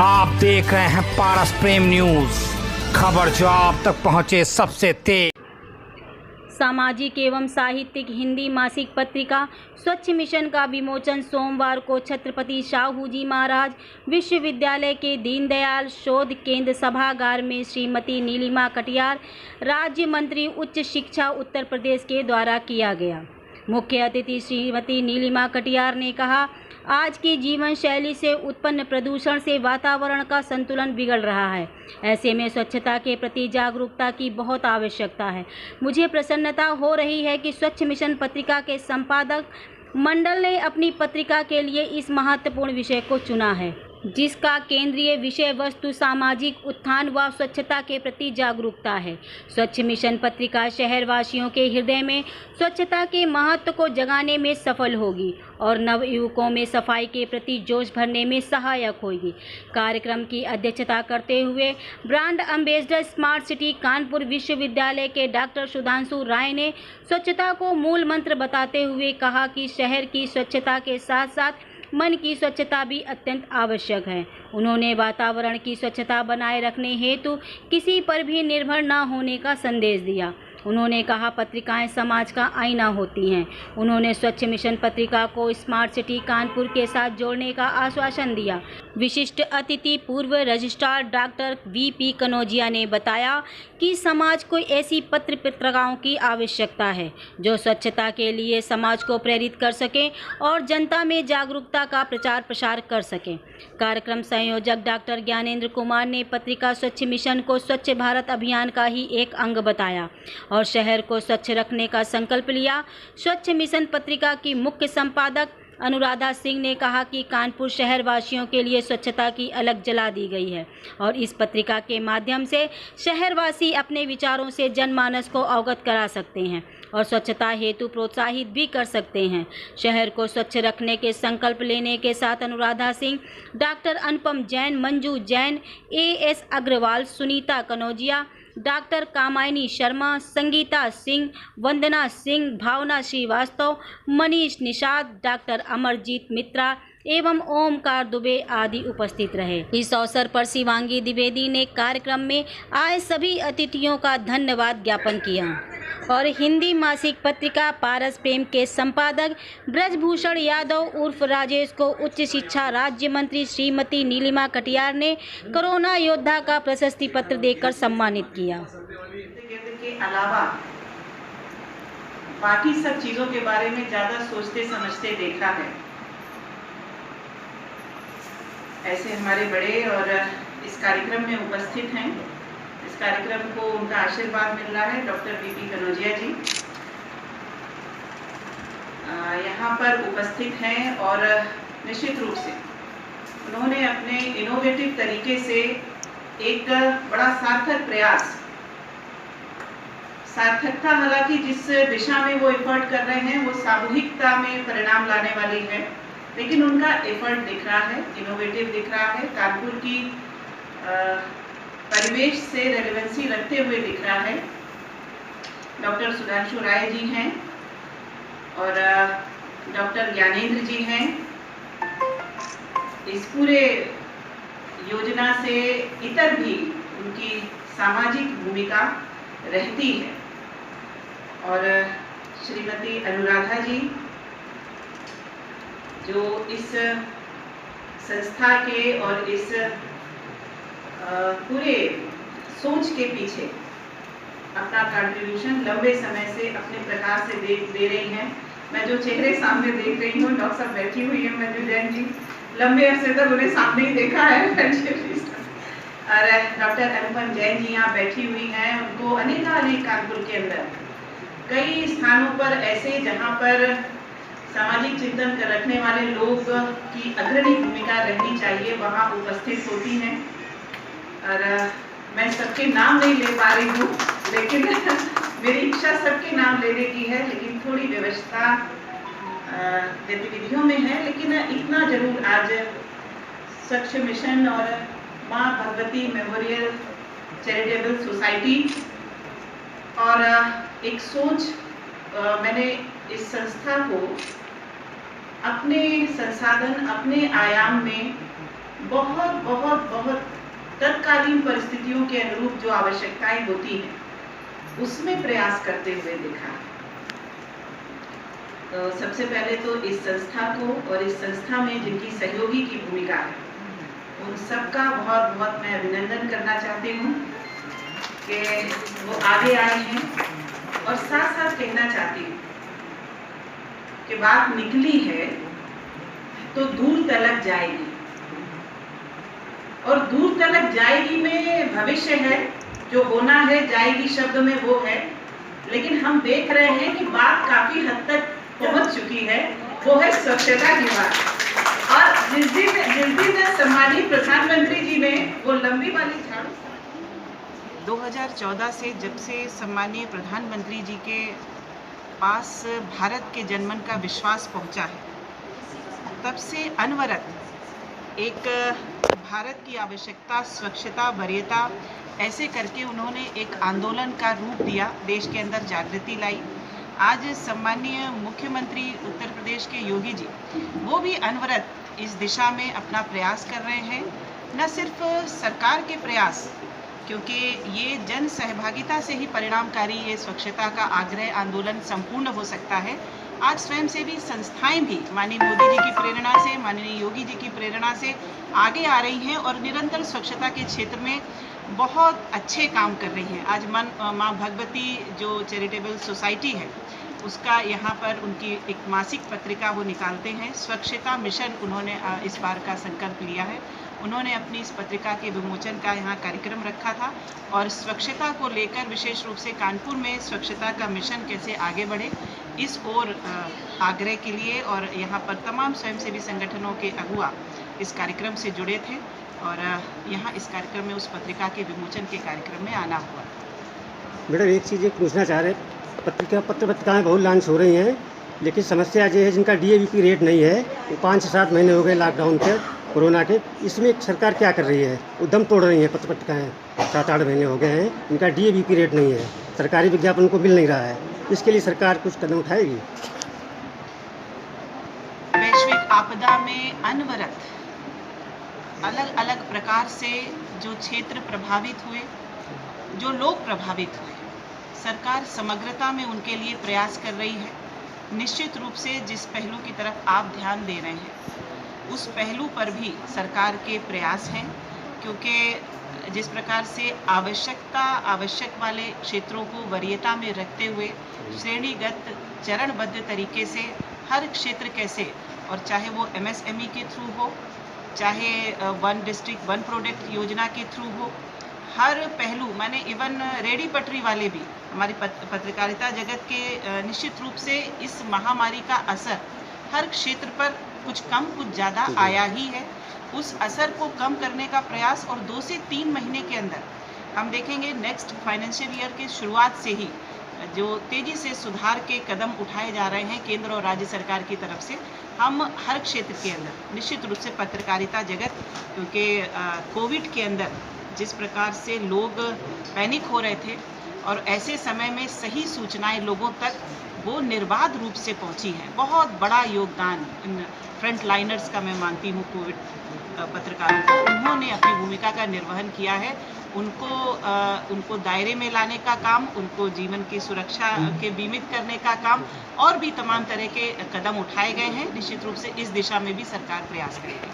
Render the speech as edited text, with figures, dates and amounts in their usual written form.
आप देख रहे हैं पारस प्रेम न्यूज, खबर जो आप तक पहुंचे सबसे तेज। सामाजिक एवं साहित्यिक हिंदी मासिक पत्रिका स्वच्छ मिशन का विमोचन सोमवार को छत्रपति शाहू जी महाराज विश्वविद्यालय के दीनदयाल शोध केंद्र सभागार में श्रीमती नीलिमा कटियार, राज्य मंत्री उच्च शिक्षा उत्तर प्रदेश के द्वारा किया गया। मुख्य अतिथि श्रीमती नीलिमा कटियार ने कहा, आज की जीवन शैली से उत्पन्न प्रदूषण से वातावरण का संतुलन बिगड़ रहा है। ऐसे में स्वच्छता के प्रति जागरूकता की बहुत आवश्यकता है। मुझे प्रसन्नता हो रही है कि स्वच्छ मिशन पत्रिका के संपादक मंडल ने अपनी पत्रिका के लिए इस महत्वपूर्ण विषय को चुना है, जिसका केंद्रीय विषय वस्तु सामाजिक उत्थान व स्वच्छता के प्रति जागरूकता है। स्वच्छ मिशन पत्रिका शहरवासियों के हृदय में स्वच्छता के महत्व को जगाने में सफल होगी और नवयुवकों में सफाई के प्रति जोश भरने में सहायक होगी। कार्यक्रम की अध्यक्षता करते हुए brand ambassador smart city Kanpur विश्वविद्यालय के डॉक्टर सुधांशु राय ने स्वच्छता को मूल मंत्र बताते हुए कहा कि शहर की स्वच्छता के साथ साथ मन की स्वच्छता भी अत्यंत आवश्यक है। उन्होंने वातावरण की स्वच्छता बनाए रखने हेतु किसी पर भी निर्भर न होने का संदेश दिया। उन्होंने कहा, पत्रिकाएं समाज का आईना होती हैं। उन्होंने स्वच्छ मिशन पत्रिका को स्मार्ट सिटी कानपुर के साथ जोड़ने का आश्वासन दिया। विशिष्ट अतिथि पूर्व रजिस्ट्रार डॉक्टर वीपी कनौजिया ने बताया कि समाज को ऐसी पत्रिकाओं की आवश्यकता है जो स्वच्छता के लिए समाज को प्रेरित कर सकें और जनता में जागरूकता का प्रचार प्रसार कर सकें। कार्यक्रम संयोजक डॉक्टर ज्ञानेंद्र कुमार ने पत्रिका स्वच्छ मिशन को स्वच्छ भारत अभियान का ही एक अंग बताया और शहर को स्वच्छ रखने का संकल्प लिया। स्वच्छ मिशन पत्रिका की मुख्य संपादक अनुराधा सिंह ने कहा कि कानपुर शहर वासियों के लिए स्वच्छता की अलग जला दी गई है और इस पत्रिका के माध्यम से शहरवासी अपने विचारों से जनमानस को अवगत करा सकते हैं और स्वच्छता हेतु प्रोत्साहित भी कर सकते हैं। शहर को स्वच्छ रखने के संकल्प लेने के साथ अनुराधा सिंह, डॉक्टर अनुपम जैन, मंजू जैन, एएस अग्रवाल, सुनीता कनौजिया, डॉक्टर कामायनी शर्मा, संगीता सिंह, वंदना सिंह, भावना श्रीवास्तव, मनीष निषाद, डॉक्टर अमरजीत मित्रा एवं ओमकार दुबे आदि उपस्थित रहे। इस अवसर पर शिवांगी द्विवेदी ने कार्यक्रम में आए सभी अतिथियों का धन्यवाद ज्ञापन किया और हिंदी मासिक पत्रिका पारस प्रेम के संपादक ब्रजभूषण यादव उर्फ राजेश को उच्च शिक्षा राज्य मंत्री श्रीमती नीलिमा कटियार ने कोरोना योद्धा का प्रशस्ति पत्र देकर सम्मानित किया। के अलावा बाकी सब चीजों के बारे में ज्यादा सोचते समझते देखा है। ऐसे हमारे बड़े और इस कार्यक्रम में उपस्थित हैं। इस कार्यक्रम को उनका आशीर्वाद मिल रहा है। डॉक्टर वीपी कनौजिया जी यहाँ पर उपस्थित हैं और निश्चित रूप से उन्होंने अपने इनोवेटिव तरीके से एक बड़ा सार्थकता हालांकि जिस दिशा में वो एफर्ट कर रहे हैं वो सामूहिकता में परिणाम लाने वाली है, लेकिन उनका एफर्ट दिख रहा है, इनोवेटिव दिख रहा है, कानपुर की परिवेश से रेलेवेंसी रखते हुए दिख रहा है। डॉक्टर सुधांशु राय जी हैं और डॉक्टर ज्ञानेंद्र जी हैं। इस पूरे योजना से इतर भी उनकी सामाजिक भूमिका रहती है और श्रीमती अनुराधा जी जो इस संस्था के और इस पूरे सोच के पीछे अपना कंट्रीब्यूशन लंबे समय से अपने प्रकार से दे रही हैं। मैं जो चेहरे सामने देख रही हूँ, डॉक्टर साहब बैठी हुई है, मंजू जैन जी, लंबे अरसे तक उन्हें सामने ही देखा है और डॉक्टर अनुपम जैन जी यहाँ बैठी हुई हैं। उनको अनेक कानपुर के अंदर कई स्थानों पर ऐसे जहाँ पर सामाजिक चिंतन कर रखने वाले लोग की अग्रणी भूमिका रहनी चाहिए, वहाँ उपस्थित होती हैं और मैं सबके नाम नहीं ले पा रही हूँ, लेकिन मेरी इच्छा सबके नाम लेने की है, लेकिन थोड़ी व्यवस्था गतिविधियों में है। लेकिन इतना जरूर आज स्वच्छ मिशन और माँ भगवती मेमोरियल चैरिटेबल सोसाइटी और एक सोच, मैंने इस संस्था को अपने संसाधन, अपने आयाम में बहुत बहुत बहुत तत्कालीन परिस्थितियों के अनुरूप जो आवश्यकताएं होती हैं उसमें प्रयास करते हुए देखा। तो सबसे पहले तो इस संस्था को और इस संस्था में जिनकी सहयोगी की भूमिका है उन सबका बहुत बहुत मैं अभिनंदन करना चाहती हूँ कि वो आगे आए हैं। और साथ साथ कहना चाहती हूँ कि बात निकली है तो दूर तलक जाएगी, और दूर तलक जाएगी में भविष्य है, जो होना है जाएगी शब्द में वो है, लेकिन हम देख रहे हैं कि बात काफी हद तक पहुंच चुकी है, वो है स्वच्छता की बात। और जिस दिन सम्मानित प्रधानमंत्री जी ने वो लंबी वाली झाड़ू 2014 से जब से सम्मानीय प्रधानमंत्री जी के पास भारत के जनमन का विश्वास पहुंचा है, तब से अनवरत एक भारत की आवश्यकता स्वच्छता वरीयता ऐसे करके उन्होंने एक आंदोलन का रूप दिया, देश के अंदर जागृति लाई। आज सम्मानीय मुख्यमंत्री उत्तर प्रदेश के योगी जी वो भी अनवरत इस दिशा में अपना प्रयास कर रहे हैं। न सिर्फ सरकार के प्रयास, क्योंकि ये जन सहभागिता से ही परिणामकारी ये स्वच्छता का आग्रह आंदोलन संपूर्ण हो सकता है। आज स्वयंसेवी संस्थाएं भी माननीय मोदी जी की प्रेरणा से, माननीय योगी जी की प्रेरणा से आगे आ रही हैं और निरंतर स्वच्छता के क्षेत्र में बहुत अच्छे काम कर रही हैं। आज माँ भगवती जो चैरिटेबल सोसाइटी है उसका यहाँ पर उनकी एक मासिक पत्रिका वो निकालते हैं। स्वच्छता मिशन उन्होंने इस बार का संकल्प लिया है। उन्होंने अपनी इस पत्रिका के विमोचन का यहाँ कार्यक्रम रखा था और स्वच्छता को लेकर विशेष रूप से कानपुर में स्वच्छता का मिशन कैसे आगे बढ़े इस ओर आग्रह के लिए, और यहाँ पर तमाम स्वयंसेवी संगठनों के अगुवा इस कार्यक्रम से जुड़े थे और यहाँ इस कार्यक्रम में उस पत्रिका के विमोचन के कार्यक्रम में आना हुआ। मैडम एक चीज़ पूछना चाह रहे, पत्रिकाएँ बहुत लॉन्च हो रही हैं, लेकिन समस्या ये है जिनका DAVP रेट नहीं है, वो 5 से 7 महीने हो गए लॉकडाउन के कोरोना के, इसमें सरकार क्या कर रही है? उद्यम तोड़ रही है पत्रिकाएँ, 7-8 महीने हो गए हैं, इनका DAVP रेट नहीं है, सरकारी विज्ञापन उनको मिल नहीं रहा है, इसके लिए सरकार कुछ कदम उठाएगी? वैश्विक आपदा में अनवरत अलग अलग प्रकार से जो क्षेत्र प्रभावित हुए, जो लोग प्रभावित हुए, सरकार समग्रता में उनके लिए प्रयास कर रही है। निश्चित रूप से जिस पहलू की तरफ आप ध्यान दे रहे हैं उस पहलू पर भी सरकार के प्रयास हैं, क्योंकि जिस प्रकार से आवश्यक वाले क्षेत्रों को वरीयता में रखते हुए श्रेणीगत चरणबद्ध तरीके से हर क्षेत्र कैसे, और चाहे वो MSME के थ्रू हो, चाहे वन डिस्ट्रिक्ट वन प्रोडक्ट योजना के थ्रू हो, हर पहलू, मैंने इवन रेडी पटरी वाले भी हमारी पत्रकारिता जगत के निश्चित रूप से इस महामारी का असर हर क्षेत्र पर कुछ कम कुछ ज़्यादा आया ही है। उस असर को कम करने का प्रयास, और 2 से 3 महीने के अंदर हम देखेंगे नेक्स्ट फाइनेंशियल ईयर के शुरुआत से ही जो तेज़ी से सुधार के कदम उठाए जा रहे हैं केंद्र और राज्य सरकार की तरफ से। हम हर क्षेत्र के अंदर निश्चित रूप से पत्रकारिता जगत, क्योंकि कोविड के अंदर जिस प्रकार से लोग पैनिक हो रहे थे और ऐसे समय में सही सूचनाएं लोगों तक वो निर्बाध रूप से पहुंची हैं, बहुत बड़ा योगदान इन फ्रंट लाइनर्स का मैं मानती हूँ। कोविड पत्रकारों को उन्होंने अपनी भूमिका का निर्वहन किया है। उनको दायरे में लाने का काम, उनको जीवन की सुरक्षा के बीमित करने का काम और भी तमाम तरह के कदम उठाए गए हैं। निश्चित रूप से इस दिशा में भी सरकार प्रयास करेगी।